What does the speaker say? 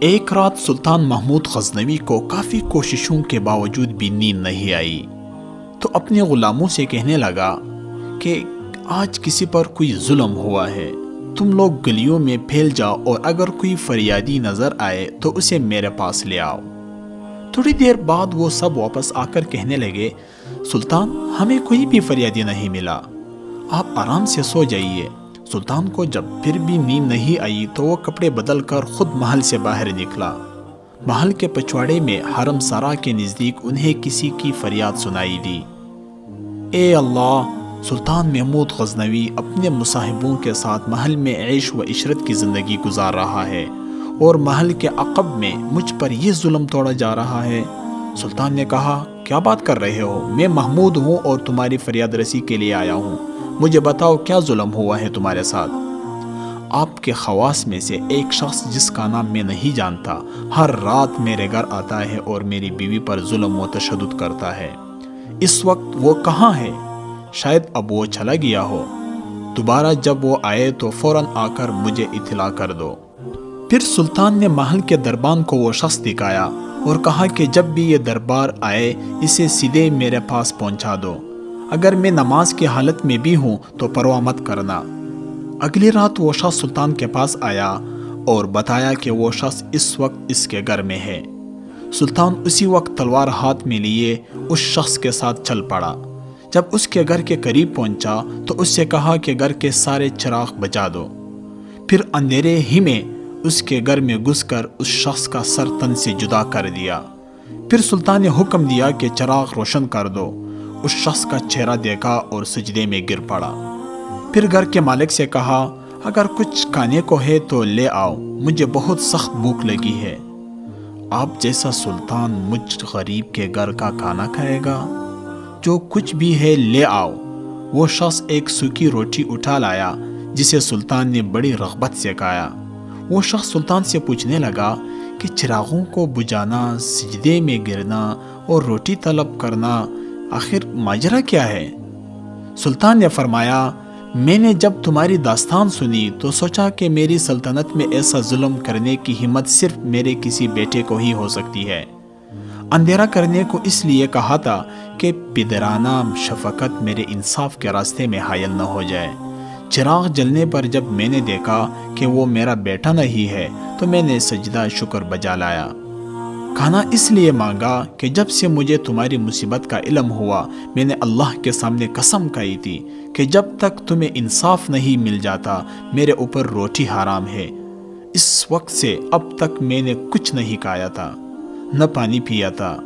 ایک رات سلطان محمود غزنوی کو کافی کوششوں کے باوجود بھی نیند نہیں آئی، تو اپنے غلاموں سے کہنے لگا کہ آج کسی پر کوئی ظلم ہوا ہے، تم لوگ گلیوں میں پھیل جاؤ اور اگر کوئی فریادی نظر آئے تو اسے میرے پاس لے آؤ۔ تھوڑی دیر بعد وہ سب واپس آ کر کہنے لگے، سلطان ہمیں کوئی بھی فریادی نہیں ملا، آپ آرام سے سو جائیے۔ سلطان کو جب پھر بھی نیند نہیں آئی تو وہ کپڑے بدل کر خود محل سے باہر نکلا۔ محل کے پچھواڑے میں حرم سرا کے نزدیک انہیں کسی کی فریاد سنائی دی، اے اللہ، سلطان محمود غزنوی اپنے مصاحبوں کے ساتھ محل میں عیش و عشرت کی زندگی گزار رہا ہے اور محل کے عقب میں مجھ پر یہ ظلم توڑا جا رہا ہے۔ سلطان نے کہا، کیا بات کر رہے ہو؟ میں محمود ہوں اور تمہاری فریاد رسی کے لیے آیا ہوں، مجھے بتاؤ کیا ظلم ہوا ہے تمہارے ساتھ؟ آپ کے خواص میں سے ایک شخص جس کا نام میں نہیں جانتا ہر رات میرے گھر آتا ہے اور میری بیوی پر ظلم و تشدد کرتا ہے۔ اس وقت وہ کہاں ہے؟ شاید اب وہ چلا گیا ہو، دوبارہ جب وہ آئے تو فوراً آ کر مجھے اطلاع کر دو۔ پھر سلطان نے محل کے دربان کو وہ شخص دکھایا اور کہا کہ جب بھی یہ دربار آئے اسے سیدھے میرے پاس پہنچا دو، اگر میں نماز کی حالت میں بھی ہوں تو پرواہ مت کرنا۔ اگلی رات وہ شخص سلطان کے پاس آیا اور بتایا کہ وہ شخص اس وقت اس کے گھر میں ہے۔ سلطان اسی وقت تلوار ہاتھ میں لیے اس شخص کے ساتھ چل پڑا۔ جب اس کے گھر کے قریب پہنچا تو اس سے کہا کہ گھر کے سارے چراغ بجھا دو۔ پھر اندھیرے ہی میں اس کے گھر میں گھس کر اس شخص کا سر تن سے جدا کر دیا۔ پھر سلطان نے حکم دیا کہ چراغ روشن کر دو۔ اس شخص کا چہرہ دیکھا اور سجدے میں گر پڑا۔ پھر گھر کے مالک سے کہا، اگر کچھ کھانے کو ہے تو لے آؤ، مجھے بہت سخت بھوک لگی ہے۔ آپ جیسا سلطان مجھ غریب کے گھر کا کھانا کھائے گا؟ جو کچھ بھی ہے لے آؤ۔ وہ شخص ایک سوکھی روٹی اٹھا لایا جسے سلطان نے بڑی رغبت سے کھایا۔ وہ شخص سلطان سے پوچھنے لگا کہ چراغوں کو بجھانا، سجدے میں گرنا اور روٹی طلب کرنا، آخر ماجرا کیا ہے؟ سلطان نے فرمایا، میں نے جب تمہاری داستان سنی تو سوچا کہ میری سلطنت میں ایسا ظلم کرنے کی ہمت صرف میرے کسی بیٹے کو ہی ہو سکتی ہے۔ اندھیرا کرنے کو اس لیے کہا تھا کہ پدرانہ شفقت میرے انصاف کے راستے میں حائل نہ ہو جائے۔ چراغ جلنے پر جب میں نے دیکھا کہ وہ میرا بیٹا نہیں ہے تو میں نے سجدہ شکر بجا لایا۔ کھانا اس لیے مانگا کہ جب سے مجھے تمہاری مصیبت کا علم ہوا میں نے اللہ کے سامنے قسم کھائی تھی کہ جب تک تمہیں انصاف نہیں مل جاتا میرے اوپر روٹی حرام ہے۔ اس وقت سے اب تک میں نے کچھ نہیں کھایا تھا، نہ پانی پیا تھا،